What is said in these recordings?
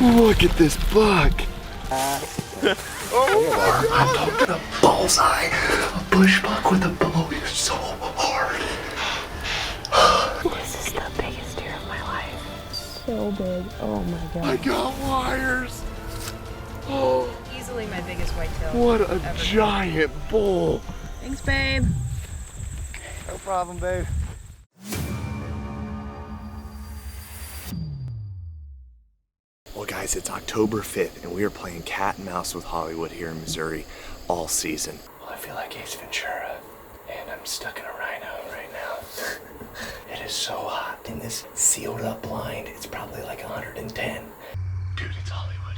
Look at this buck. Oh my God. I'm talking a bullseye. A bush buck with a bow is so hard. This is the biggest deer of my life. So big. Oh my God. I got wires. Oh, Easily my biggest whitetail. what a ever. giant bull. Thanks, babe. No problem, babe. Well guys, it's October 5th and we are playing cat and mouse with HollyWood here in Missouri all season. Well, I feel like Ace Ventura and I'm stuck in a rhino right now. It is so hot. In this sealed up blind, it's probably like 110. Dude, it's HollyWood.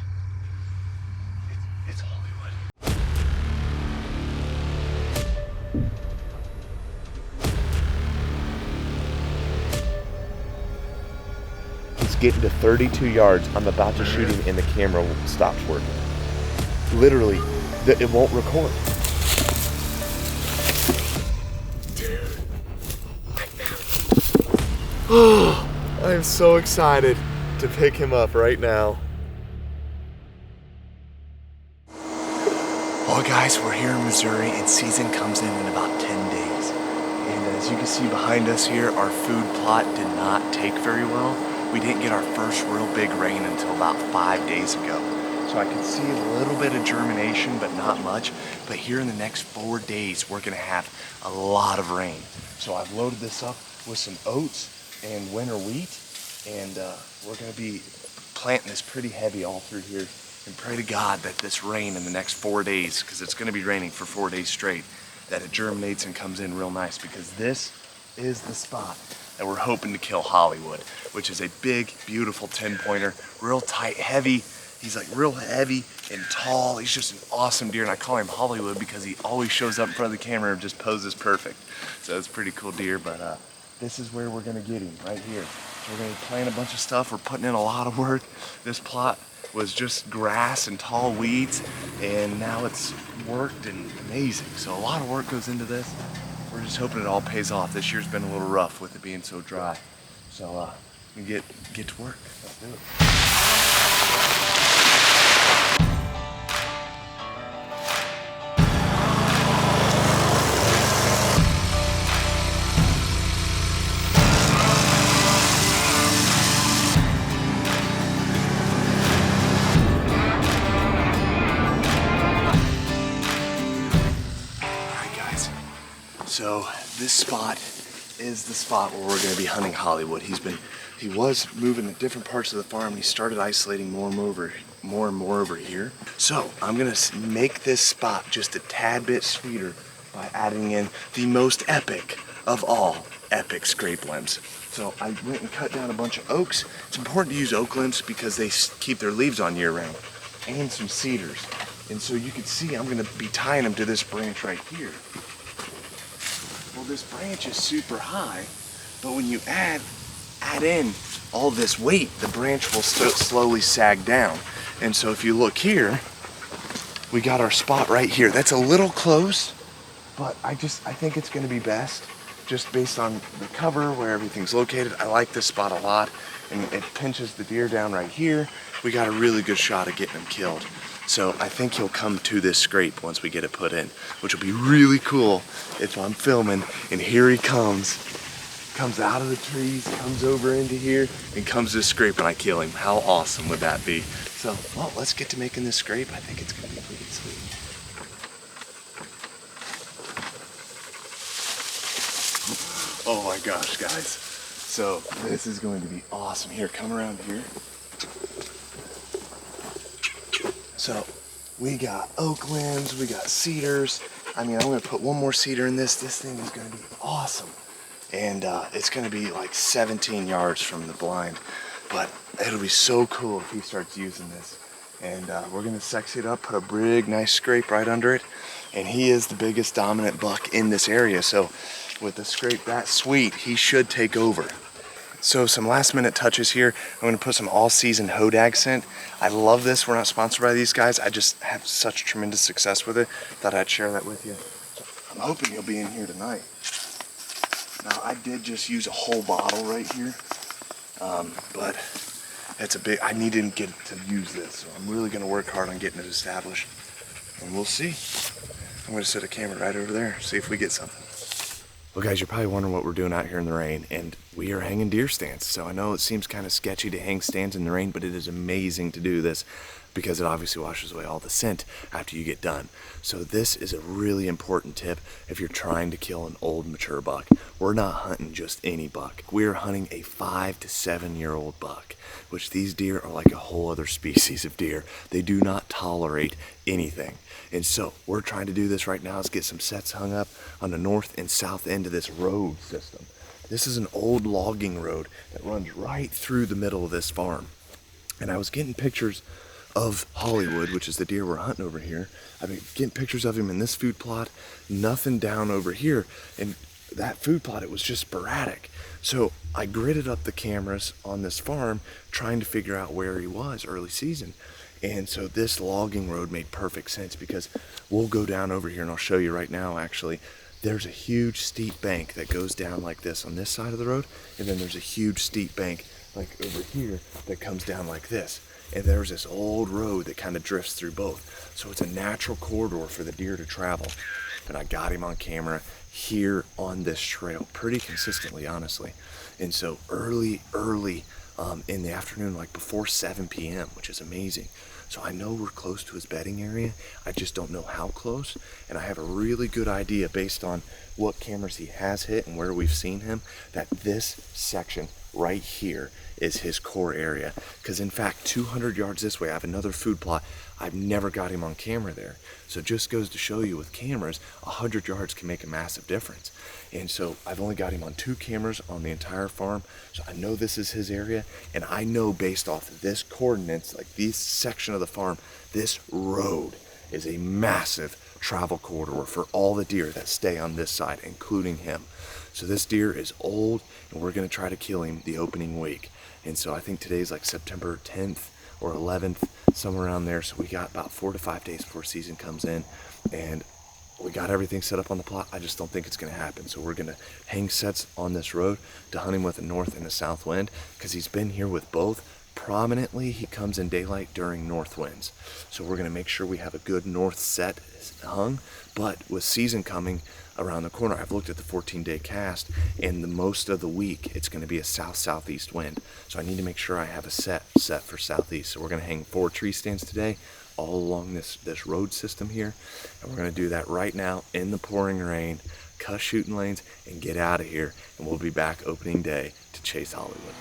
It's HollyWood. He's getting to 32 yards. I'm about to shoot him and the camera stops working. Literally, it won't record. Dude. Oh, I'm so excited to pick him up right now. Well guys, we're here in Missouri and season comes in about 10 days. And as you can see behind us here, our food plot did not take very well. We didn't get our first real big rain until about 5 days ago. So I can see a little bit of germination, but not much. But here in the next 4 days, we're gonna have a lot of rain. So I've loaded this up with some oats and winter wheat. And we're gonna be planting this pretty heavy all through here. And pray to God that this rain in the next 4 days, because it's gonna be raining for 4 days straight, that it germinates and comes in real nice, because this is the spot that we're hoping to kill HollyWood, which is a big, beautiful 10-pointer, real tight, heavy. He's like real heavy and tall. He's just an awesome deer, and I call him HollyWood because he always shows up in front of the camera and just poses perfect. So it's a pretty cool deer, but this is where we're gonna get him, right here. We're gonna plant a bunch of stuff. We're putting in a lot of work. This plot was just grass and tall weeds, and now it's worked and amazing. So a lot of work goes into this. We're just hoping it all pays off. This year's been a little rough with it being so dry. So we get to work. Let's do it. So this spot is the spot where we're going to be hunting HollyWood. He was moving to different parts of the farm. And he started isolating more and more over here. So I'm going to make this spot just a tad bit sweeter by adding in the most epic of all epic scrape limbs. So I went and cut down a bunch of oaks. It's important to use oak limbs because they keep their leaves on year round, and some cedars. And so you can see I'm going to be tying them to this branch right here. Well, this branch is super high, but when you add in all this weight, the branch will slowly sag down. And so if you look here, we got our spot right here. That's a little close, but I think it's gonna be best, just based on the cover, where everything's located. I like this spot a lot, and it pinches the deer down right here. We got a really good shot of getting him killed. So I think he'll come to this scrape once we get it put in, which will be really cool if I'm filming and here he comes out of the trees, comes over into here, and comes to this scrape and I kill him. How awesome would that be? So, well, let's get to making this scrape. I think it's gonna be pretty sweet. Oh my gosh, guys. So this is going to be awesome. Here, come around here. So we got oak limbs, we got cedars. I mean, I'm gonna put one more cedar in this. This thing is gonna be awesome. And it's gonna be like 17 yards from the blind. But it'll be so cool if he starts using this. And we're gonna sex it up, put a big, nice scrape right under it. And he is the biggest dominant buck in this area. So with the scrape that sweet, he should take over. So some last minute touches here. I'm gonna put some all season Hodag scent. I love this. We're not sponsored by these guys. I just have such tremendous success with it. Thought I'd share that with you. I'm hoping you'll be in here tonight. Now I did just use a whole bottle right here, but I need to get to use this, so I'm really gonna work hard on getting it established, and we'll see. I'm gonna set a camera right over there, see if we get something. Well guys, you're probably wondering what we're doing out here in the rain, and we are hanging deer stands. So I know it seems kind of sketchy to hang stands in the rain, but it is amazing to do this because it obviously washes away all the scent after you get done. So this is a really important tip if you're trying to kill an old mature buck. We're not hunting just any buck. We're hunting a 5 to 7 year old buck, which these deer are like a whole other species of deer. They do not tolerate anything. And so we're trying to do this right now is get some sets hung up on the north and south end of this road system. This is an old logging road that runs right through the middle of this farm. And I was getting pictures of HollyWood, which is the deer we're hunting over here. I've been getting pictures of him in this food plot, nothing down over here. And that food plot, it was just sporadic. So I gridded up the cameras on this farm trying to figure out where he was early season. And so this logging road made perfect sense because we'll go down over here and I'll show you right now actually. There's a huge steep bank that goes down like this on this side of the road, and then there's a huge steep bank like over here that comes down like this. And there's this old road that kind of drifts through both. So it's a natural corridor for the deer to travel. And I got him on camera here on this trail pretty consistently, honestly. And so early in the afternoon, like before 7 p.m., which is amazing. So I know we're close to his bedding area. I just don't know how close. And I have a really good idea based on what cameras he has hit and where we've seen him, that this section right here is his core area. Because in fact, 200 yards this way, I have another food plot. I've never got him on camera there. So it just goes to show you with cameras, 100 yards can make a massive difference. And so I've only got him on 2 cameras on the entire farm. So I know this is his area. And I know based off of this coordinates, like this section of the farm, this road is a massive travel corridor for all the deer that stay on this side, including him. So this deer is old and we're gonna try to kill him the opening week. And so I think today's like September 10th or 11th, somewhere around there. So we got about 4 to 5 days before season comes in, and we got everything set up on the plot. I just don't think it's gonna happen. So we're gonna hang sets on this road to hunt him with a north and a south wind, because he's been here with both. Prominently, he comes in daylight during north winds. So we're gonna make sure we have a good north set hung, but with season coming around the corner, I've looked at the 14-day cast, and the most of the week it's going to be a south-southeast wind. So I need to make sure I have a set for southeast. So we're going to hang 4 tree stands today all along this road system here, and we're going to do that right now in the pouring rain, cuss shooting lanes, and get out of here. And we'll be back opening day to chase HollyWood.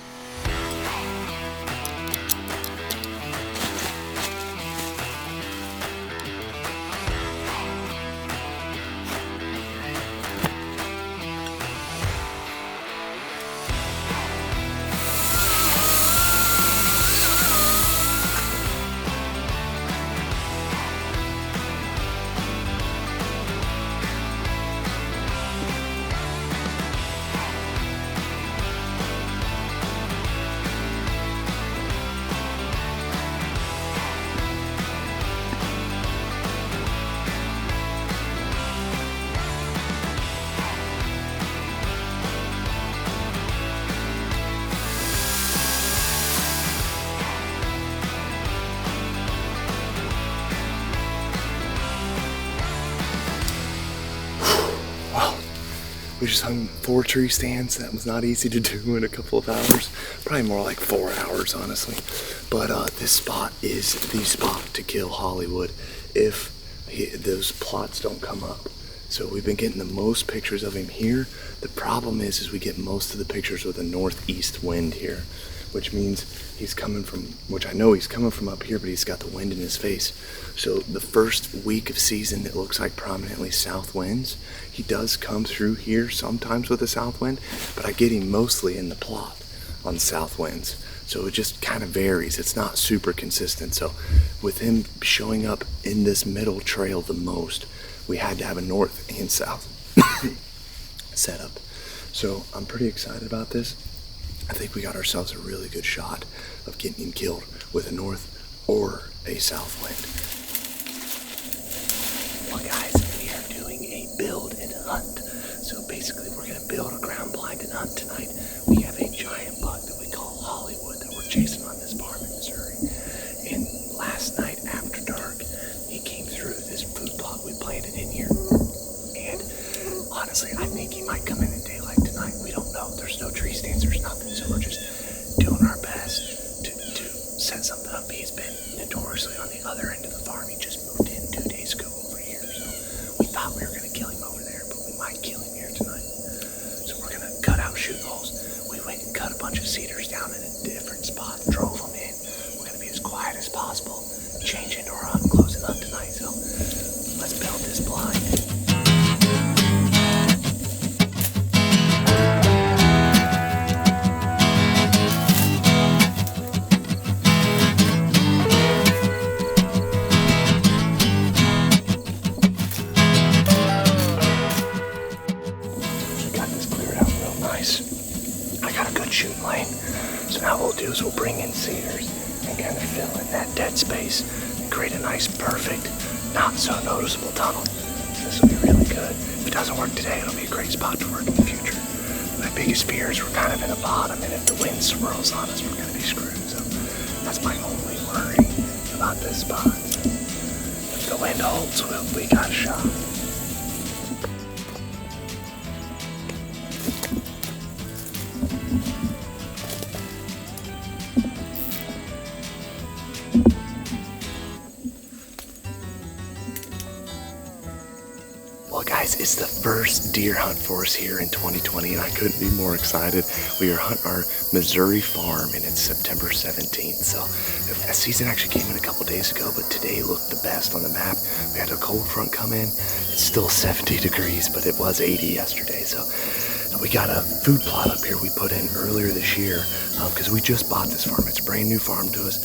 We just hung 4 tree stands. That was not easy to do in a couple of hours. Probably more like 4 hours, honestly. But this spot is the spot to kill HollyWood if those plots don't come up. So we've been getting the most pictures of him here. The problem is we get most of the pictures with a northeast wind here, which means he's coming from, which I know he's coming from up here, but he's got the wind in his face. So the first week of season, it looks like prominently south winds. He does come through here sometimes with a south wind, but I get him mostly in the plot on south winds. So it just kind of varies. It's not super consistent. So with him showing up in this middle trail the most, we had to have a north and south setup. So I'm pretty excited about this. I think we got ourselves a really good shot of getting him killed with a north or a south wind. Well guys, we are doing a build and hunt. So basically we're gonna build a ground blind and hunt tonight. We have a giant buck that we call HollyWood that we're chasing on this farm. honestly, I think he might come in daylight tonight. We don't know. There's no tree stands, there's nothing. So we're just doing our best to set something up. He's been notoriously on the other end of the farm. He just moved in 2 days ago over here. So we thought we were going to kill him over there, but we might kill him here tonight. So we're going to cut out shooting holes. We went and cut a bunch of cedars down in a different spot, drove them in. We're going to be as quiet as possible, change into our hunt, close it up tonight. So let's build this blind. We'll bring in cedars and kind of fill in that dead space and create a nice, perfect, not so noticeable tunnel. This will be really good. If it doesn't work today, it'll be a great spot to work in the future. My biggest fear is we're kind of in a bottom, and if the wind swirls on us, we're going to be screwed. So that's my only worry about this spot. If the wind holds, we got a shot. Guys, it's the first deer hunt for us here in 2020, and I couldn't be more excited. We are hunting our Missouri farm, and it's September 17th. So the season actually came in a couple days ago, but today looked the best on the map. We had a cold front come in. It's still 70 degrees, but it was 80 yesterday. So we got a food plot up here we put in earlier this year because we just bought this farm. It's a brand new farm to us,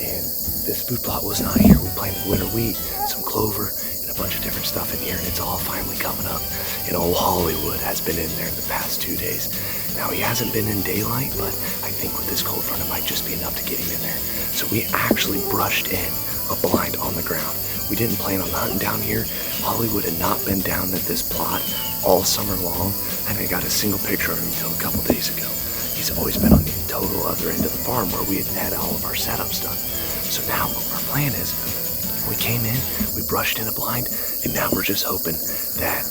and this food plot was not here. We planted winter wheat, some clover, a bunch of different stuff in here, and it's all finally coming up. And old HollyWood has been in there the past 2 days. Now he hasn't been in daylight, but I think with this cold front it might just be enough to get him in there. So we actually brushed in a blind on the ground. We didn't plan on hunting down here. HollyWood had not been down at this plot all summer long, and I got a single picture of him until a couple days ago. He's always been on the total other end of the farm where we had all of our setups done. So now our plan is, we came in, we brushed in a blind, and now we're just hoping that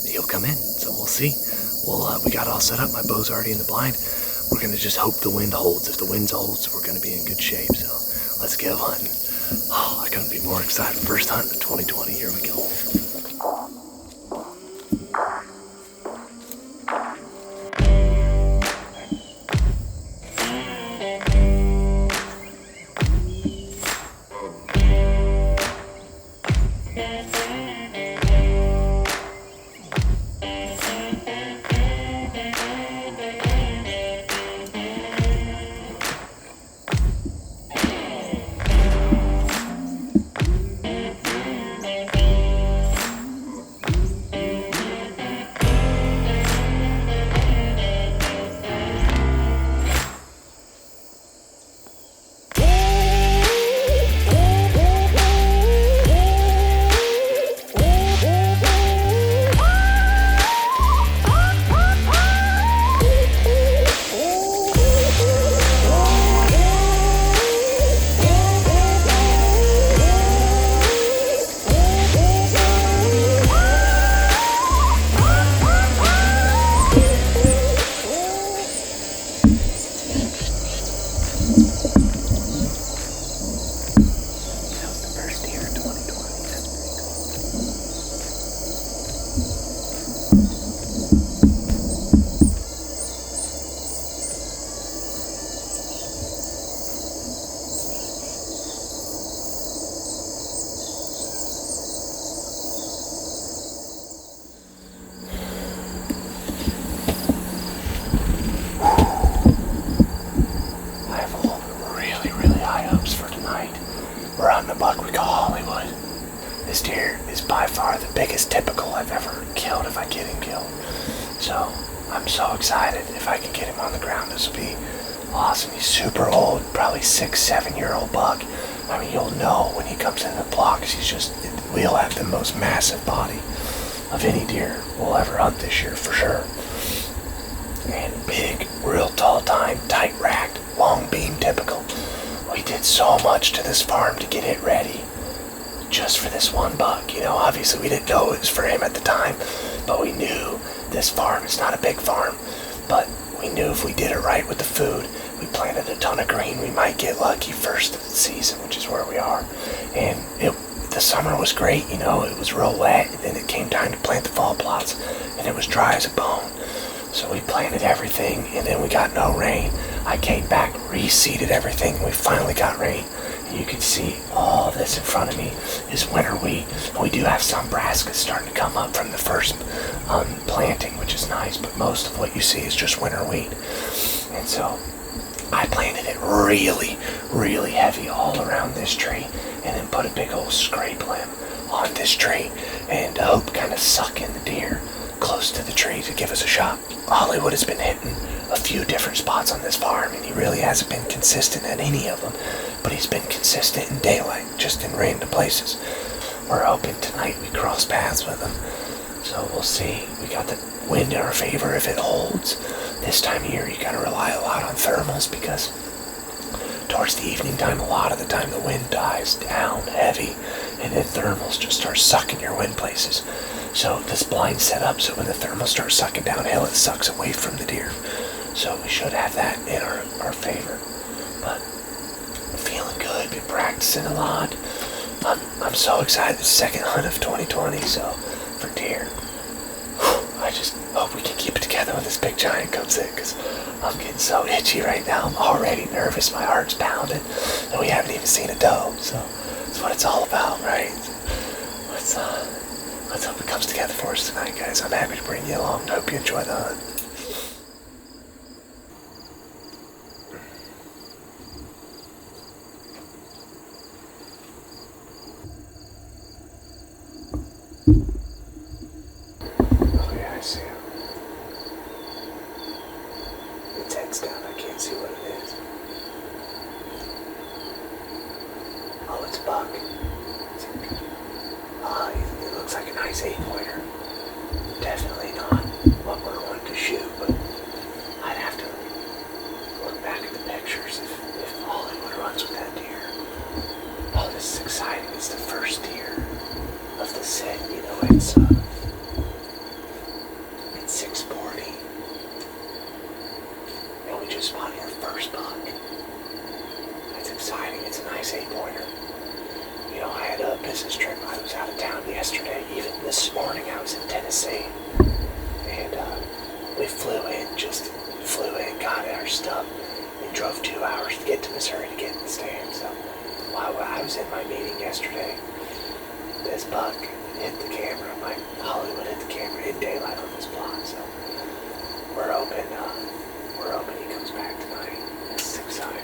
he'll come in. So we'll see. We got it all set up. My bow's already in the blind. We're gonna just hope the wind holds. If the wind holds, we're gonna be in good shape. So let's get hunting. Oh, I couldn't be more excited. First hunt of 2020. Here we go. This deer is by far the biggest typical I've ever killed if I get him killed. So I'm so excited if I can get him on the ground. This will be awesome. He's super old, probably 6-7-year-old buck. I mean, you'll know when he comes into the block because we'll have the most massive body of any deer we'll ever hunt this year for sure. And big, real tall tine, tight racked, long beam typical. We did so much to this farm to get it ready. just for this one buck. You know, obviously we didn't know it was for him at the time, but we knew this farm is not a big farm, but we knew if we did it right with the food, we planted a ton of green, we might get lucky first of the season, which is where we are. And the summer was great, you know, it was real wet, and then it came time to plant the fall plots, and it was dry as a bone. So we planted everything, and then we got no rain. I came back, reseeded everything, and we finally got rain. And you can see all this in front of me is winter wheat. And we do have some brassicas starting to come up from the first planting, which is nice, but most of what you see is just winter wheat. And so I planted it really, really heavy all around this tree, and then put a big old scrape limb on this tree, and hope kind of suck in the deer close to the tree to give us a shot. HollyWood has been hitting a few different spots on this farm, and he really hasn't been consistent at any of them, but he's been consistent in daylight, just in random places. We're hoping tonight we cross paths with him, so we'll see. We got the wind in our favor if it holds. This time of year you gotta rely a lot on thermals, because towards the evening time, a lot of the time the wind dies down heavy, and then thermals just start sucking your wind places. So this blind's set up so when the thermals start sucking downhill, it sucks away from the deer. So we should have that in our favor. But I'm feeling good, been practicing a lot. I'm so excited, the second hunt of 2020, so for deer. I just hope we can keep it together when this big giant comes in, because I'm getting so itchy right now. I'm already nervous, my heart's pounding, and we haven't even seen a doe, so that's what it's all about, right? Let's hope it comes together for us tonight, guys. I'm happy to bring you along, and hope you enjoy the hunt. Oh yeah, I see him. Its head's down, I can't see what it is. Oh, it's a buck. It looks like a nice 8-pointer. Definitely not what we're wanting to shoot, but I'd have to look back at the pictures if HollyWood runs with that deer. Oh, this is exciting. It's the first deer of the set. You know, it's 6:40, and we just spotted our first buck. That's exciting. It's a nice 8-pointer. You know, I had a business trip. I was out of town yesterday. Even this morning, I was in Tennessee. And we flew in, got our stuff, and drove 2 hours to get to Missouri to get in the stand. So while I was in my meeting yesterday, this buck hit the camera. My HollyWood hit the camera in daylight on this block. So we're hoping he comes back tonight. This is exciting.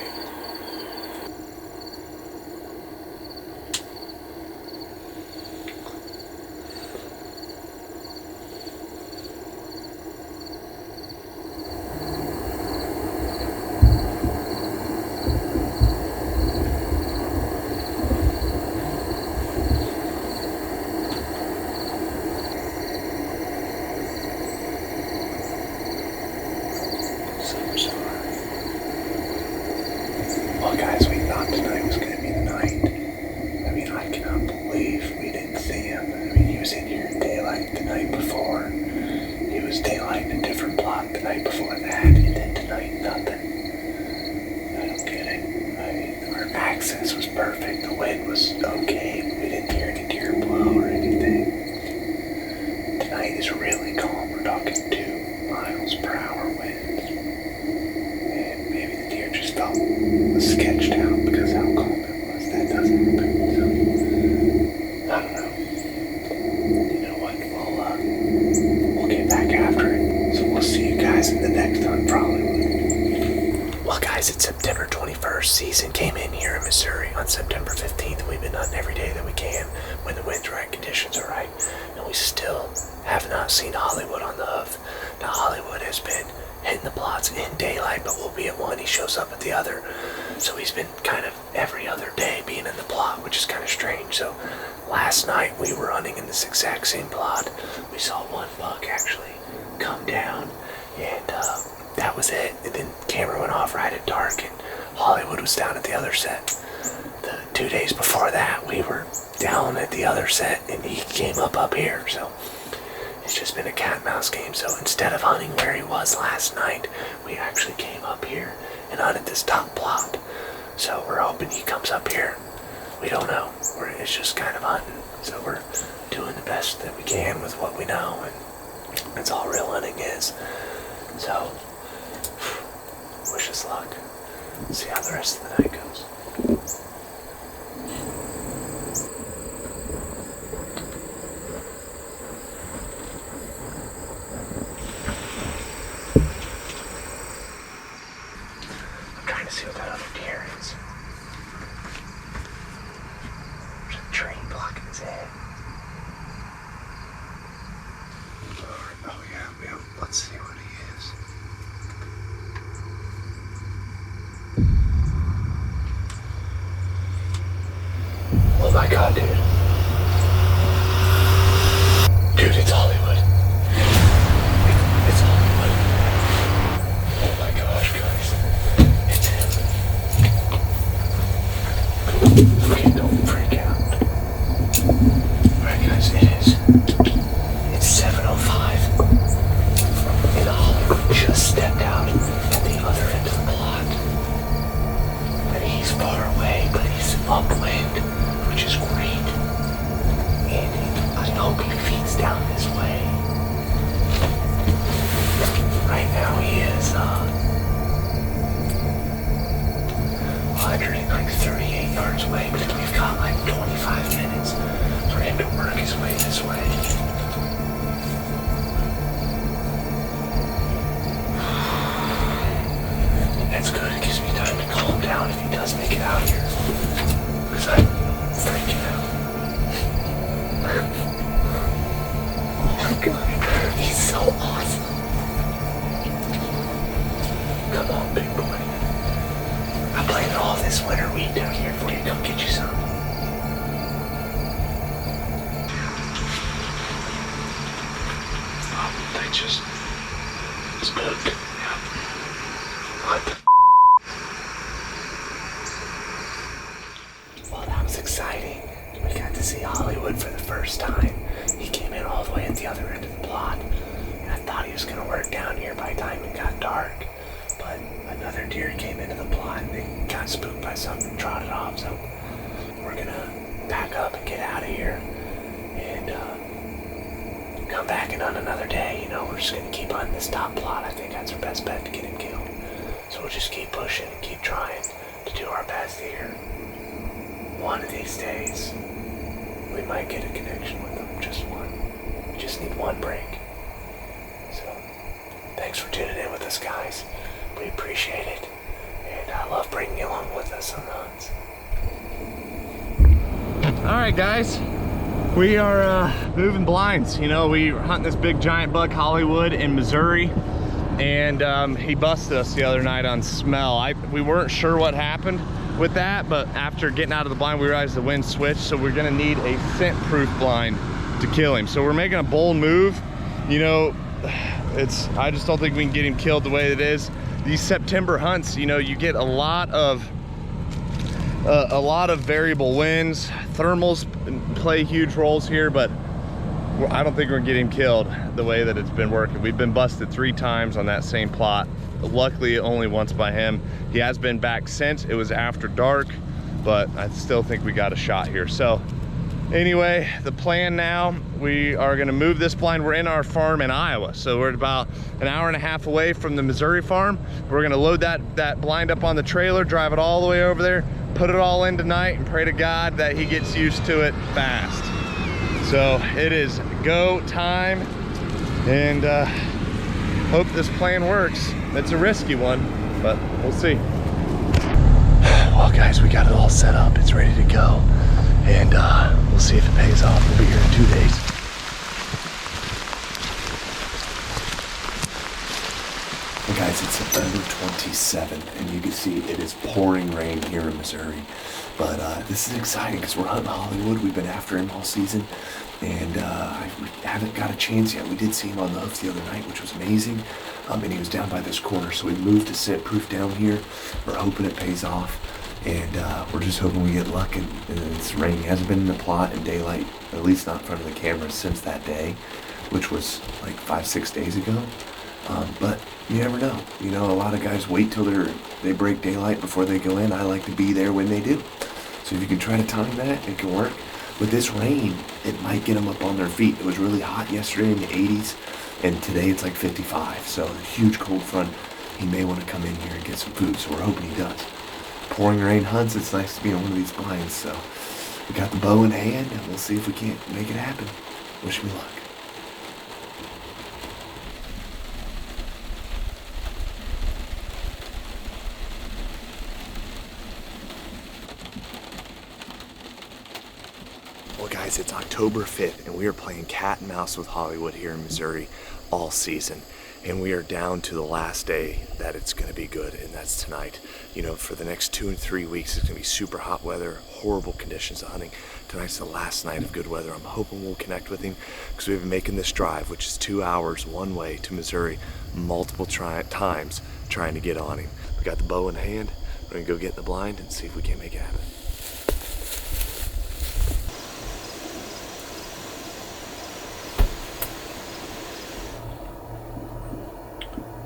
Well, guys, we thought tonight was going to be the night. I mean, I cannot believe we didn't see him. I mean, he was in here in daylight the night before. He was daylight in a different plot the night before that, and then tonight, nothing. I don't get it. I mean, our access was perfect. The wind was okay. We didn't hear any deer blow or anything. Tonight is really calm. We're talking 2 miles per hour winds. And maybe the deer just felt sketched out because how calm it was. That doesn't happen. So, I don't know. You know what? We'll get back after it. So we'll see you guys in the next hunt, probably. Well, guys, it's September 21st. Season came in here in Missouri on September 15th, and we've been hunting every day that we can when the wind's right, conditions are right, and we still have not seen HollyWood on the hoof. Now, HollyWood has been hitting the plots in daylight, but we'll be at one, he shows up at the other. So he's been kind of every other day being in the plot, which is kind of strange. So last night we were hunting in this exact same plot. We saw one buck actually come down, and that was it. And then the camera went off right at dark, and HollyWood was down at the other set. 2 days before that, we were down at the other set, and he came up here. So it's just been a cat and mouse game. So instead of hunting where he was last night, we actually came up here and hunted this top plot. So we're hoping he comes up here. We don't know. It's just kind of hunting. So we're doing the best that we can with what we know, and that's all real hunting is. So wish us luck. See how the rest of the night goes. I'm trying to see what that other deer is. There's a tree blocking his head. Oh yeah, let's see what he is. Oh my god, dude. Dude, it's HollyWood. It's HollyWood. Oh my gosh, guys. It's him. Okay, don't freak out. Alright guys, it's 7:05. And HollyWood just stepped out at the other end of the plot. And he's far away, but he's upwind, which is great. And I hope he feeds down this way. Right now he is 138 yards away, but we've got like 25 minutes for him to work his way this way. That's good. It gives me time to calm down if he does make it out here. Because I'm freaking out. Oh my god. He's so awesome. Come on, big boy. I planted all this winter wheat down here for you. Come get you some. Oh, they just spooked. Yeah. What the Well, that was exciting. We got to see HollyWood for the first time. He came in all the way at the other end of the plot. And I thought he was going to work down here by the time it got dark. But another deer came into the plot and they got spooked by something and trotted off. So we're going to pack up and get out of here and come back and hunt another day. You know, we're just going to keep hunting this top plot. I think that's our best bet to get him killed. So we'll just keep pushing and keep trying to do our best here. One of these days, we might get a connection with them. Just one. We just need one break. So, thanks for tuning in with us, guys. We appreciate it. And I love bringing you along with us on the hunts. All right, guys. We are moving blinds. You know, we were hunting this big giant buck HollyWood in Missouri. And he busted us the other night on smell. We weren't sure what happened with that, but after getting out of the blind, we realized the wind switched, so we're gonna need a scent-proof blind to kill him. So we're making a bold move. You know, I just don't think we can get him killed the way it is. These September hunts, you know, you get a lot of variable winds. Thermals play huge roles here, but I don't think we're gonna get him killed the way that it's been working. We've been busted 3 times on that same plot. Luckily, only once by him. He has been back since. It was after dark, but I still think we got a shot here. So anyway, the plan now, we are gonna move this blind. We're in our farm in Iowa. So we're about an hour and a half away from the Missouri farm. We're gonna load that blind up on the trailer, drive it all the way over there, put it all in tonight, and pray to God that he gets used to it fast. So it is go time, and hope this plan works. It's a risky one, but we'll see. Well, guys, we got it all set up. It's ready to go, and we'll see if it pays off. We'll be here in 2 days. Hey guys, it's September 27th, and you can see it is pouring rain here in Missouri. But this is exciting because we're hunting HollyWood. We've been after him all season, and we haven't got a chance yet. We did see him on the hoofs the other night, which was amazing. And he was down by this corner, so we moved to scent proof down here. We're hoping it pays off. And we're just hoping we get luck, and it's raining. It hasn't been in the plot in daylight, at least not in front of the camera, since that day, which was like 5-6 days ago. But you never know. You know, a lot of guys wait till they break daylight before they go in. I like to be there when they do. So if you can try to time that, it can work. With this rain, it might get them up on their feet. It was really hot yesterday in the 80s, and today it's like 55. So a huge cold front. He may want to come in here and get some food, so we're hoping he does. Pouring rain hunts, it's nice to be on one of these blinds, so we got the bow in hand, and we'll see if we can't make it happen. Wish me luck. Well guys, it's October 5th and we are playing cat and mouse with HollyWood here in Missouri all season. And we are down to the last day that it's gonna be good, and that's tonight. You know, for the next 2 and 3 weeks, it's gonna be super hot weather, horrible conditions of hunting. Tonight's the last night of good weather. I'm hoping we'll connect with him because we've been making this drive, which is 2 hours one way to Missouri, multiple times trying to get on him. We got the bow in hand. We're gonna go get in the blind and see if we can make it happen.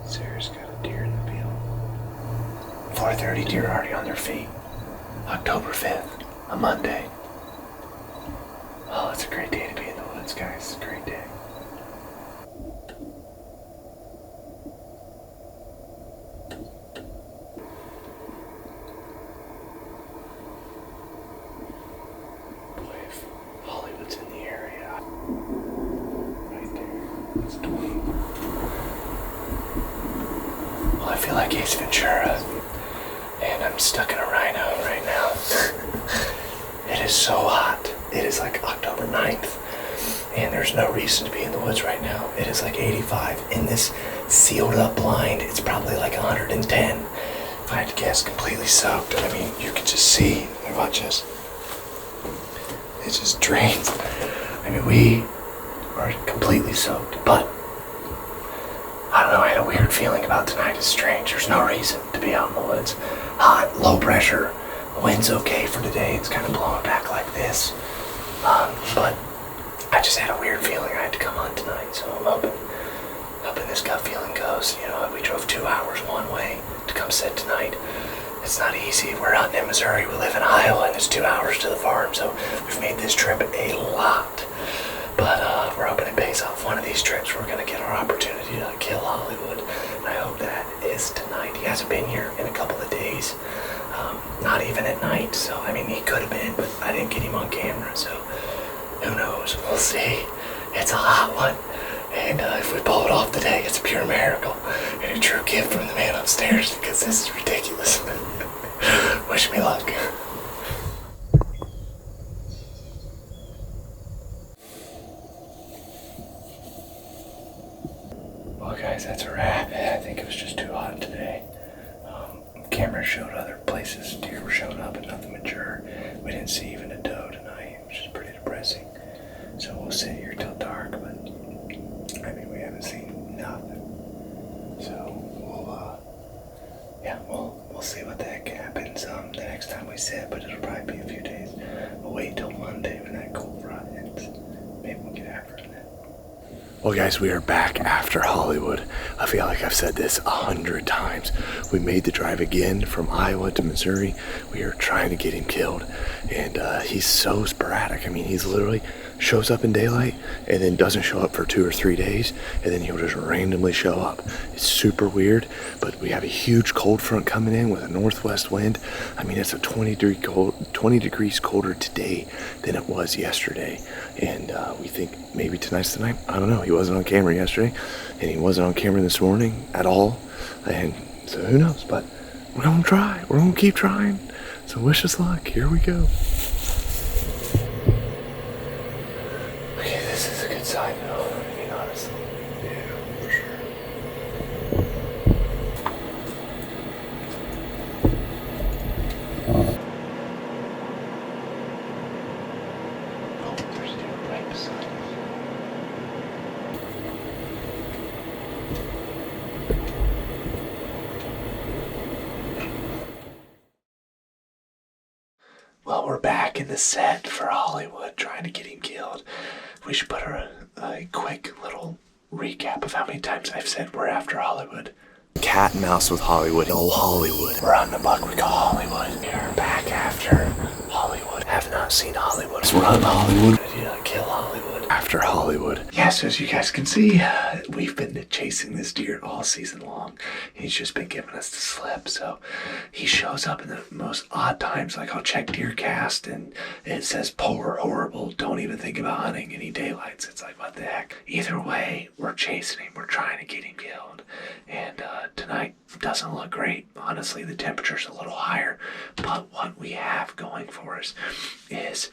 Sarah's got a deer in the field. 4:30, deer already on their feet. October 5th, a Monday. Oh, it's a great day to be in the woods, guys. It's a great day. Boy, if HollyWood's in the area. Right there. That's 20. Well, I feel like Ace Ventura, and I'm stuck in a rhino right now. It is so hot. It is like October 9th, and there's no reason to be in the woods right now. It is like 85. In this sealed up blind, it's probably like 110. If I had to guess, completely soaked. I mean, you can just see. Watch this. It just drains. I mean, we are completely soaked, but I don't know, I had a weird feeling about tonight. It's strange. There's no reason to be out in the woods. Hot, low pressure. The wind's okay for today. It's kind of blowing back like this. But I just had a weird feeling I had to come on tonight. So I'm hoping this gut feeling goes. You know, we drove 2 hours one way to come sit tonight. It's not easy. We're hunting in Missouri. We live in Iowa, and it's 2 hours to the farm. So we've made this trip a lot. But we're hoping it pays off. One of these trips, we're going to get our opportunity to kill HollyWood. And I hope that is tonight. He hasn't been here in a couple of days. Not even at night. So, I mean, he could have been, but I didn't get him on camera. So, who knows? We'll see. It's a hot one. And if we pull it off today, it's a pure miracle. And a true gift from the man upstairs, because this is ridiculous. Wish me luck. Well, guys, that's a wrap. I think it was just too hot today. Cameras showed other places. Deer were showing up, but nothing mature. We didn't see even a doe tonight, which is pretty depressing. So we'll sit here till dark, but I mean, we haven't seen nothing. So we'll see what the heck happens the next time we sit, but it'll probably be a few days. We'll wait till Monday when that cold front hits. Maybe we'll get after it then. Well guys, we are back after HollyWood. I feel like I've said this 100 times. We made the drive again from Iowa to Missouri. We are trying to get him killed, and he's so sporadic. I mean, he's literally shows up in daylight and then doesn't show up for 2 or 3 days, and then he'll just randomly show up. It's super weird, but we have a huge cold front coming in with a northwest wind. I mean, it's a 20 degrees colder today than it was yesterday, and we think maybe tonight's the night. I don't know. He wasn't on camera yesterday, and he wasn't on camera this morning at all, and so who knows, but we're gonna try. We're gonna keep trying. So wish us luck. Here we go. Okay, this is a good sign though, I mean, honestly. Yeah, for sure. back in the set for HollyWood, trying to get him killed. We should put a quick little recap of how many times I've said we're after HollyWood. Cat and mouse with HollyWood. Oh, HollyWood. We're on the buck we call HollyWood. We are back after HollyWood. Have not seen HollyWood. So we're on HollyWood. Kill HollyWood. After HollyWood. Yes, as you guys can see, we've been chasing this deer all season long. He's just been giving us the slip, so he shows up in the most odd times. Like I'll check DeerCast and it says poor, horrible, don't even think about hunting any daylights. It's like, what the heck? Either way, we're chasing him. We're trying to get him killed. And tonight doesn't look great. Honestly, the temperature's a little higher, but what we have going for us is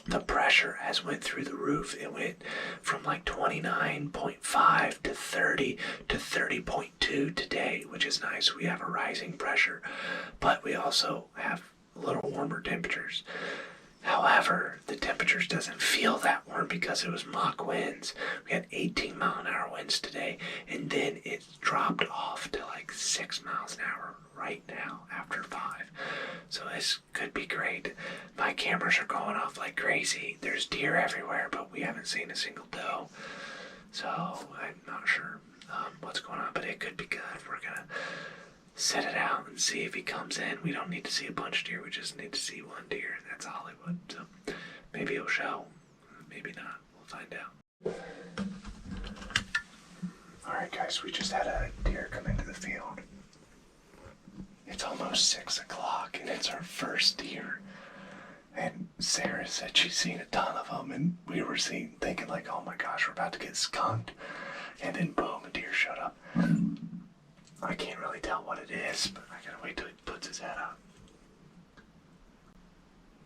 the pressure has went through the roof. It went from like 29.5 to 30 to 30.2 today, which is nice. We have a rising pressure, but we also have a little warmer temperatures. However, the temperatures doesn't feel that warm because it was mock winds. We had 18 mile an hour winds today, and then it dropped off to like 6 miles an hour right now after 5. So this could be great. My cameras are going off like crazy. There's deer everywhere, but we haven't seen a single doe. So I'm not sure what's going on, but it could be good. We're gonna set it out and see if he comes in. We don't need to see a bunch of deer. We just need to see one deer, and that's HollyWood. So maybe he'll show, maybe not. We'll find out. Alright guys, we just had a deer come into the field. It's almost 6 o'clock and it's our first deer. And Sarah said she's seen a ton of them, and we were thinking like, oh my gosh, we're about to get skunked. And then boom, a deer showed up. I can't really tell what it is, but I gotta wait till he puts his head up.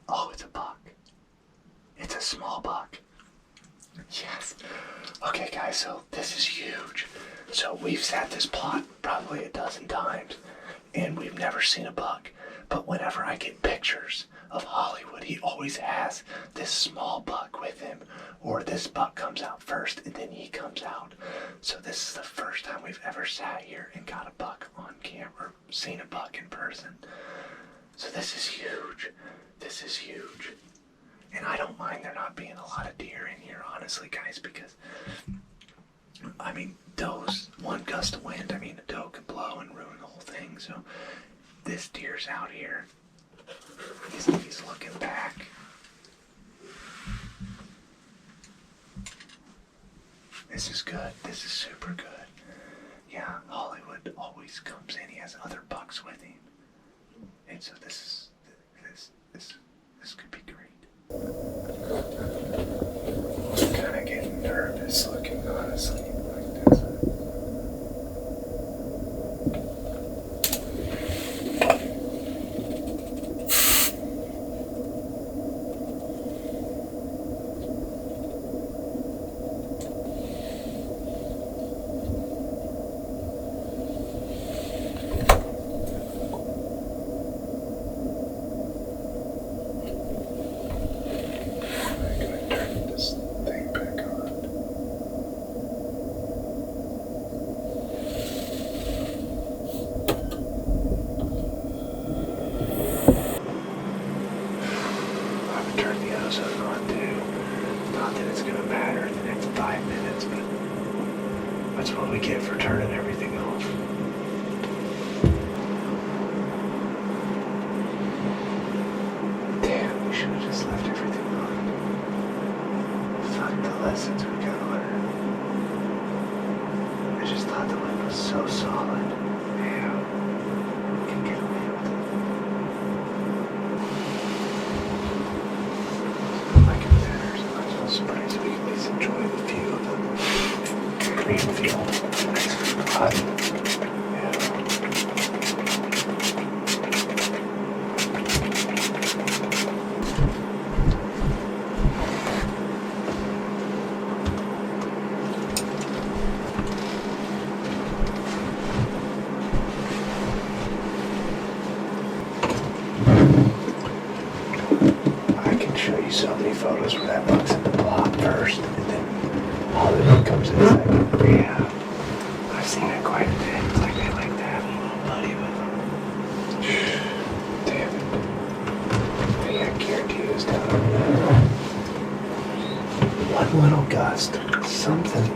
Oh, it's a buck. It's a small buck. Yes. Okay guys, so this is huge. So we've sat this plot probably a dozen times, and we've never seen a buck. But whenever I get pictures of HollyWood, he always has this small buck with him, or this buck comes out first and then he comes out. So this is the first time we've ever sat here and got a buck on camera, seen a buck in person. So this is huge. This is huge. And I don't mind there not being a lot of deer in here, honestly, guys, because I mean, does, one gust of wind, I mean, a doe could blow and ruin the whole thing. So this deer's out here. He's looking back. This is good. This is super good. Yeah, HollyWood always comes in. He has other bucks with him. And so this could be great. I'm kind of getting nervous looking, honestly, like this. That's what we get for turning everything off. Damn, we should have just left everything on. Fuck the lessons we gotta learn. I just thought the wind was so solid. Yeah, we can get away with it. Like it better, so I'm so surprised we can at least enjoy the view of the green field. I can show you so many photos where that buck's in the block first, and then HollyWood comes in second. Yeah. I've seen it quite a bit. It's like they like to have a little buddy with them. Damn it. Yeah, I guarantee it was down little gust, something.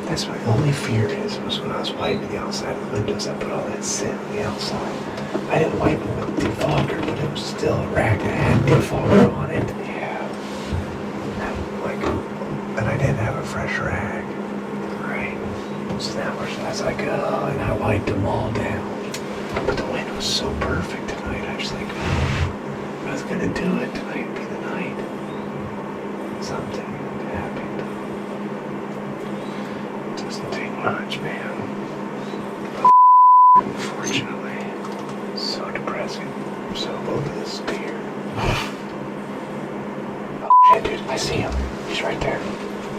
That's my only fear was when I was wiping the outside of the windows, I put all that scent on the outside. I didn't wipe it with defogger, but it was still a rag that had defogger on it. Yeah. And I didn't have a fresh rag. Right. So that was as I go, and I wiped them all down. But the wind was so perfect tonight. I was like, oh, I was gonna do it. Tonight would be the night. Something happened. It doesn't take much, man. Unfortunately, so depressing. So both of this deer. Oh shit, dude! I see him. He's right there.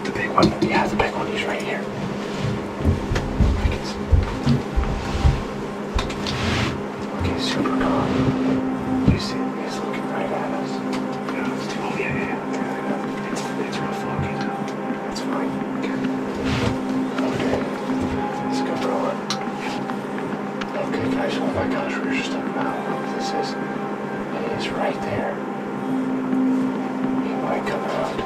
The big one. Yeah, the big one. He's right here. I can see. Okay, super calm. You see him? He's looking right at us. Oh yeah. It's real foggy though. That's fine. Okay. Let's go rolling. Okay, guys. Oh my gosh, we were just talking about how low this is. And he's right there. He might come out.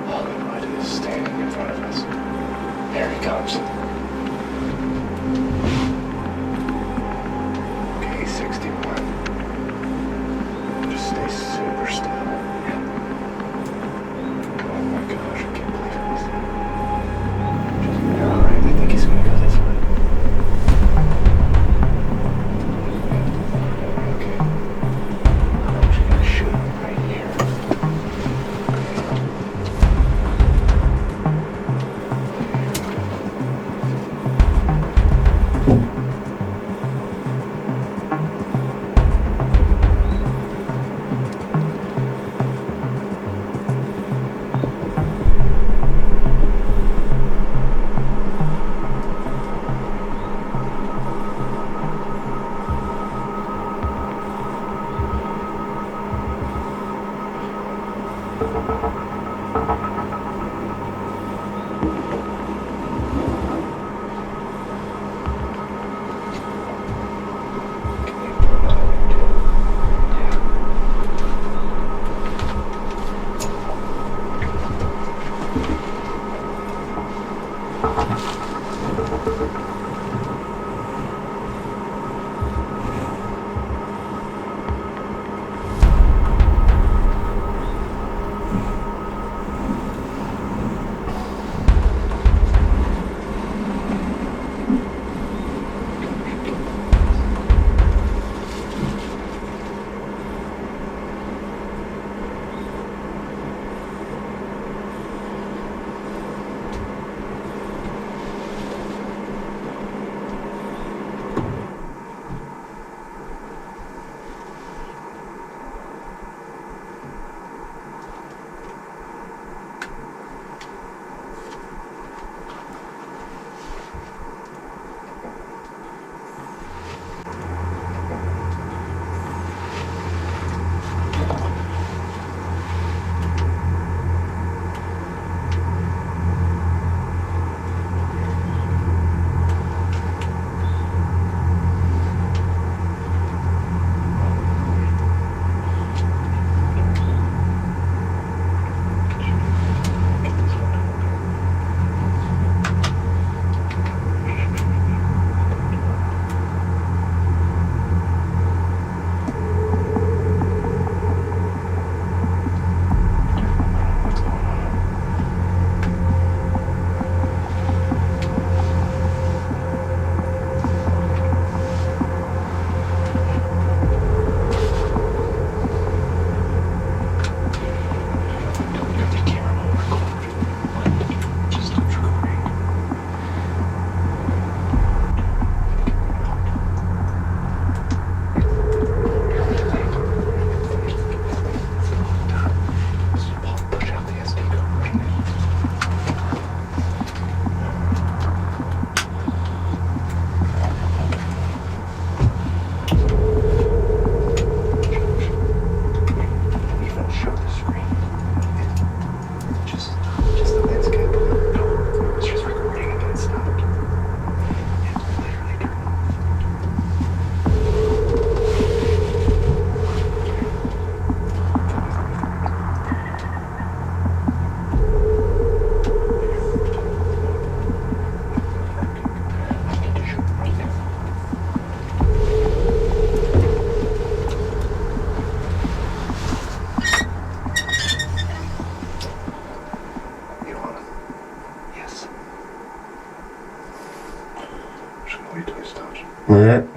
HollyWood is standing in front of us. There he comes. Okay, 61. Just stay super still. Oh my gosh, I can't believe it. Just, alright, I think he's gonna go this way. Okay. I'm actually gonna shoot him right here. man.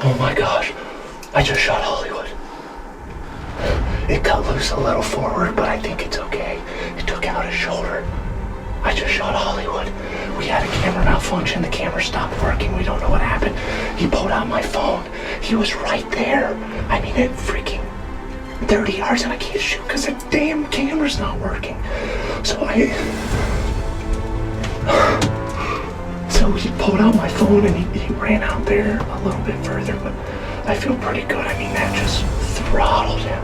Oh my gosh, I just shot HollyWood. It cut loose a little forward, but I think it's okay. It took out his shoulder. I just shot HollyWood. We had a camera malfunction. The camera stopped working. We don't know what happened. He pulled out my phone. He was right there. I mean, at freaking 30 yards, and I can't shoot because the damn camera's not working. So he pulled out my phone and he ran out there a little bit further, but I feel pretty good. I mean, that just throttled him.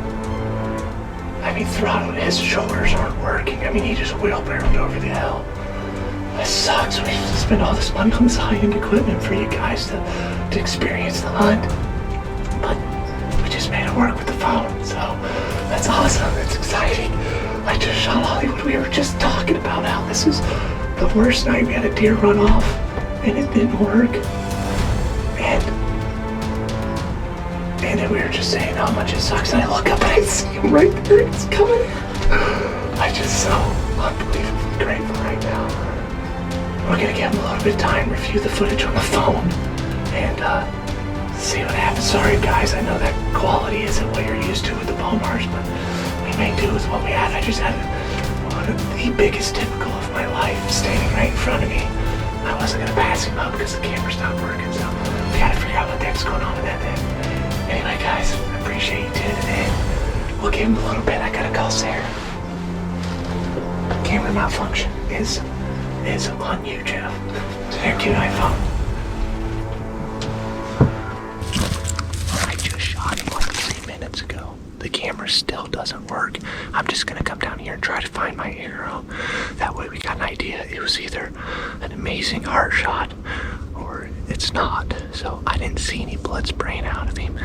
I mean, throttled. His shoulders aren't working. I mean, he just wheelbarrowed over the hill. That sucks. We have to spend all this money on this high-end equipment for you guys to experience the hunt. But we just made it work with the phone, so that's awesome. It's exciting. I just shot HollyWood. We were just talking about how this is the worst night. We had a deer run off, and it didn't work. And then we were just saying how much it sucks, and I look up and I see him right there. He's coming. I just so unbelievably grateful right now. We're gonna give him a little bit of time, review the footage on the phone, and see what happens. Sorry guys, I know that quality isn't what you're used to with the Bowmars, but we made do with what we had. I just had one of the biggest typical of my life standing right in front of me. I wasn't gonna pass him up because the camera stopped working, so we gotta figure out what the heck's going on with that thing. Anyway guys, I appreciate you tuning in. We'll give him a little bit. I gotta call Sarah. Camera malfunction is on you, Jeff. It's their cute iPhone. I just shot him like 3 minutes ago. The camera still doesn't work. I'm just gonna come down here and try to find my arrow. That way we got an idea. It was either an amazing heart shot or it's not. So I didn't see any blood spraying out of him.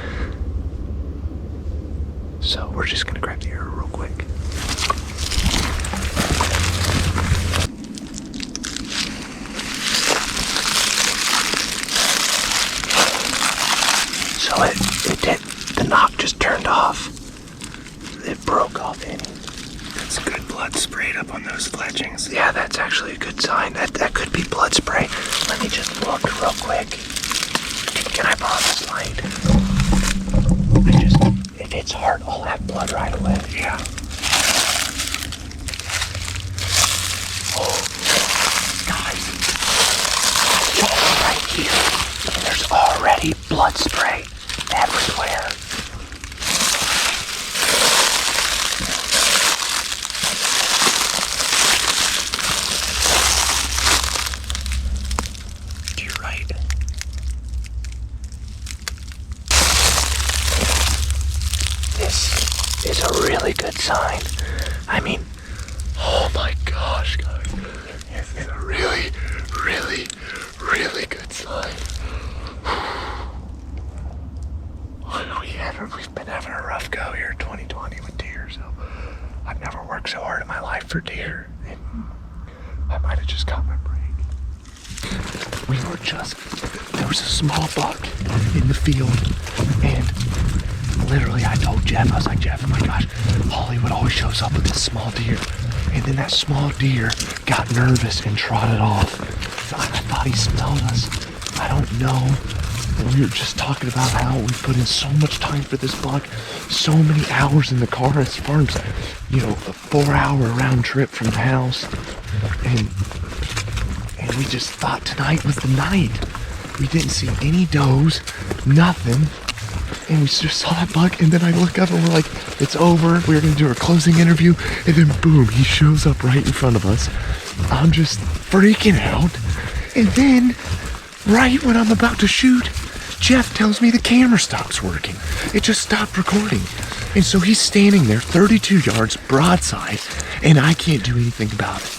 So we're just gonna grab the arrow real quick. So it did, the knock just turned off. It broke off any. That's good blood sprayed up on those fletchings. Yeah, that's actually a good sign. That could be blood spray. Let me just look real quick. Can I borrow this light? If it's hard, I'll have blood right away. Yeah. Oh, guys. Right here. And there's already blood spray everywhere. You're right. This is a really good sign. I mean, oh my gosh, guys. This is a really, really, really good sign. We've been having a rough go here in 2020 with deer, so I've never worked so hard in my life for deer. And I might have just got my break. There was a small buck in the field, and literally I told Jeff, I was like, Jeff, oh my gosh, HollyWood always shows up with this small deer. And then that small deer got nervous and trotted off. So I thought he smelled us. I don't know. We were just talking about how we put in so much time for this buck, so many hours in the car. As far as, a 4-hour round trip from the house. And we just thought tonight was the night. We didn't see any does, nothing. And we just saw that buck, and then I look up and we're like, it's over. We were gonna do our closing interview, and then boom, he shows up right in front of us. I'm just freaking out. And then, right when I'm about to shoot, Jeff tells me the camera stops working. It just stopped recording. And so he's standing there 32 yards broadside, and I can't do anything about it.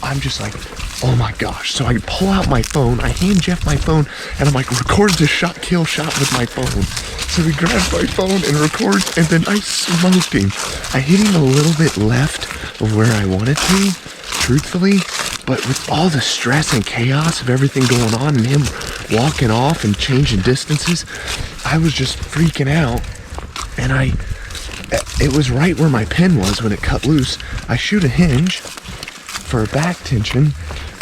I'm just like, oh my gosh. So I pull out my phone, I hand Jeff my phone, and I'm like, record this kill shot with my phone. So he grabs my phone and records, and then I smoked him. I hit him a little bit left of where I wanted to, truthfully, but with all the stress and chaos of everything going on and him walking off and changing distances, I was just freaking out. And I it was right where my pin was when it cut loose. I shoot a hinge for a back tension,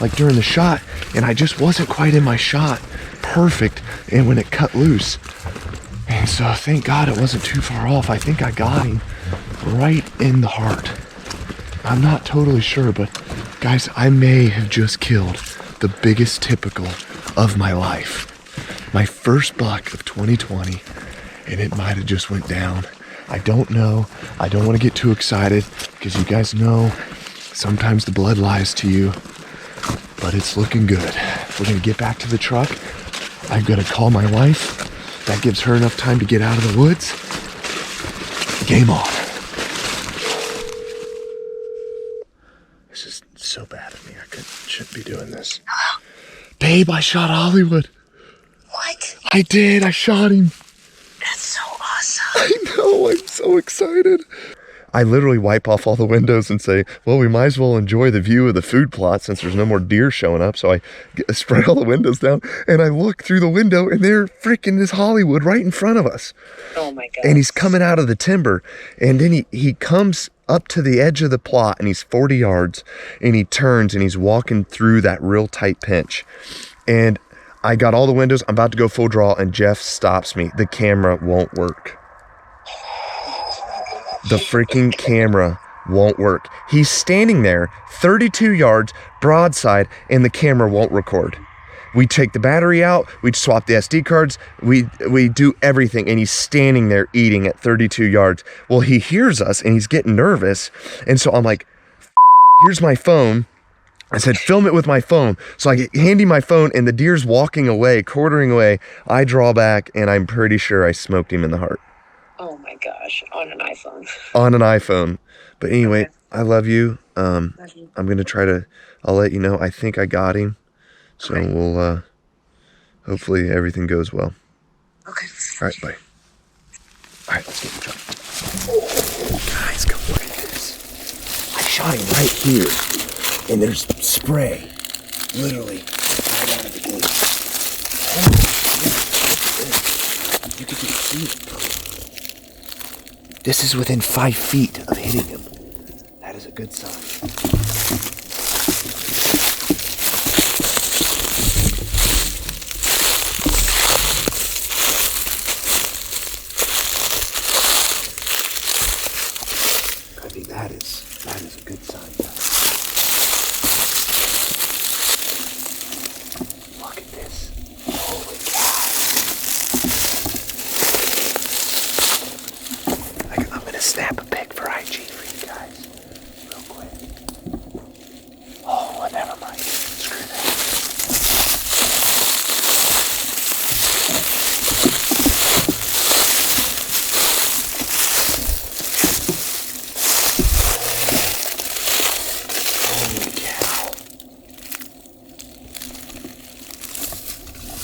like during the shot, and I just wasn't quite in my shot perfect, and when it cut loose. And so thank God it wasn't too far off. I think I got him right in the heart. I'm not totally sure, but guys, I may have just killed the biggest typical of my life. My first buck of 2020, and it might have just went down. I don't know. I don't want to get too excited because you guys know sometimes the blood lies to you, but it's looking good. We're gonna get back to the truck. I'm gonna call my wife. That gives her enough time to get out of the woods. Game on. This is so bad of me. Shouldn't be doing this. Hello? Babe, I shot HollyWood. What? I did. I shot him. That's so awesome. I know. I'm so excited. I literally wipe off all the windows and say, well, we might as well enjoy the view of the food plot since there's no more deer showing up. So I spread all the windows down and I look through the window and there freaking is HollyWood right in front of us. Oh my God. And he's coming out of the timber, and then he comes up to the edge of the plot, and he's 40 yards, and he turns and he's walking through that real tight pinch. And I got all the windows. I'm about to go full draw, and Jeff stops me. The camera won't work. The freaking camera won't work. He's standing there 32 yards broadside, and the camera won't record. We take the battery out, we swap the SD cards, we do everything, and he's standing there eating at 32 yards. Well, he hears us and he's getting nervous, and so I'm like, here's my phone. I said, film it with my phone. So I hand him my phone, and the deer's walking away, quartering away. I draw back, and I'm pretty sure I smoked him in the heart. Oh my gosh, on an iPhone. On an iPhone. But anyway, Okay. I love you. Love you. I'm gonna try to, I'll let you know. I think I got him. So Okay. we'll, hopefully everything goes well. Okay. All right, bye. All right, let's get in the truck. Oh, guys, come look at this. I shot him right here, and there's spray, literally, right out of the gate. Holy shit, look at this. You can just see it. This is within 5 feet of hitting him. That is a good sign. That is a good sign, guys. Look at this. Holy cow. I'm gonna snap a pic for IG for you guys. Real quick. Oh, well, never mind. Screw that.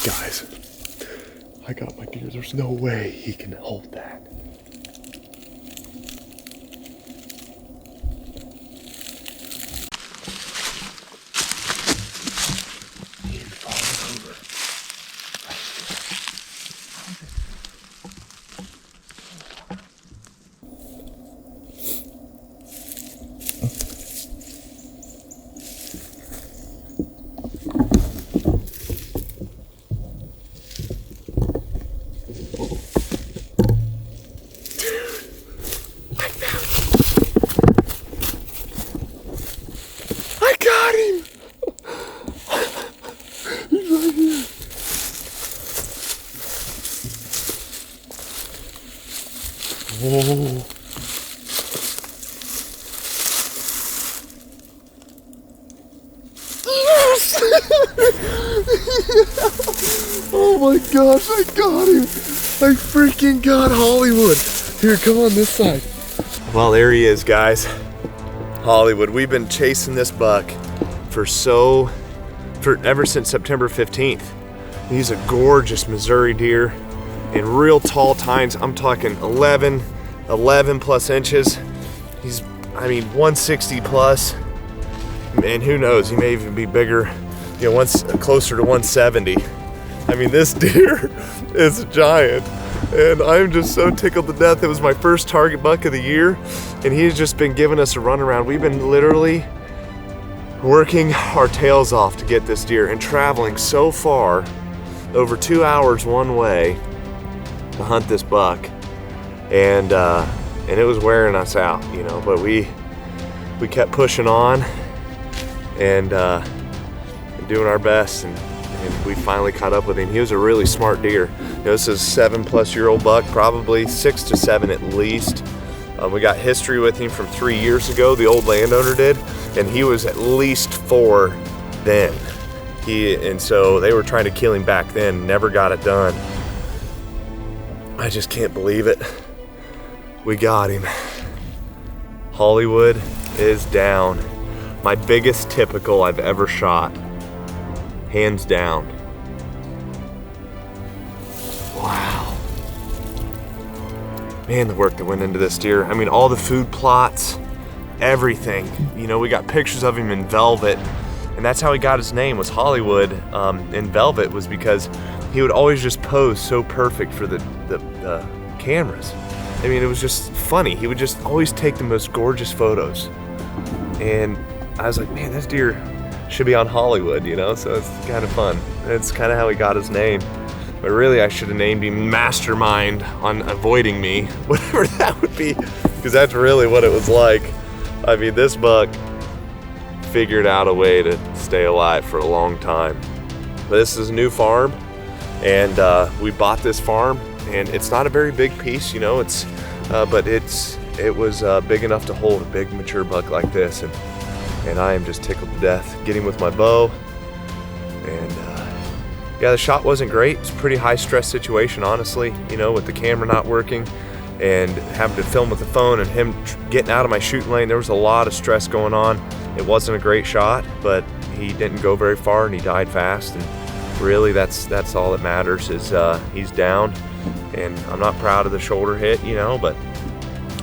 Guys, I got my deer. There's no way he can hold that. He falls over. I got him! He's right here. Whoa. Yes! Oh my gosh, I got him! I freaking got HollyWood! Here, come on this side. Well, there he is, guys. HollyWood. We've been chasing this buck for ever since September 15th. He's a gorgeous Missouri deer in real tall tines. I'm talking 11 plus inches. He's, 160 plus. And who knows, he may even be bigger, closer to 170. This deer is a giant. And I'm just so tickled to death. It was my first target buck of the year, and he's just been giving us a runaround. We've been literally working our tails off to get this deer and traveling so far, over 2 hours one way to hunt this buck. And it was wearing us out, you know, but we kept pushing on and doing our best, and we finally caught up with him. He was a really smart deer. You know, this is a 7+ old buck, probably 6 to 7 at least. We got history with him from 3 years ago, the old landowner did, and he was at least 4 then. And so they were trying to kill him back then, never got it done. I just can't believe it. We got him. HollyWood is down. My biggest typical I've ever shot. Hands down. Wow. Man, the work that went into this deer. I mean, all the food plots, everything. You know, we got pictures of him in velvet, and that's how he got his name, was HollyWood in velvet, was because he would always just pose so perfect for the cameras. I mean, it was just funny. He would just always take the most gorgeous photos. And I was like, man, this deer should be on HollyWood, you know, so it's kind of fun. It's kind of how he got his name. But really, I should have named him Mastermind on avoiding me, whatever that would be, because that's really what it was like. I mean, this buck figured out a way to stay alive for a long time. But this is a new farm, and we bought this farm, and it's not a very big piece, you know, but it was big enough to hold a big mature buck like this, and I am just tickled to death. Getting with my bow, and yeah, the shot wasn't great. It's a pretty high stress situation, honestly, you know, with the camera not working and having to film with the phone and him getting out of my shooting lane. There was a lot of stress going on. It wasn't a great shot, but he didn't go very far and he died fast, and really that's all that matters, is he's down. And I'm not proud of the shoulder hit, you know, but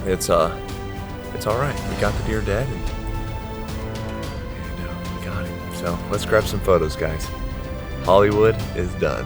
it's all right. We got the deer dead, and we got him. So let's grab some photos, guys. HollyWood is done.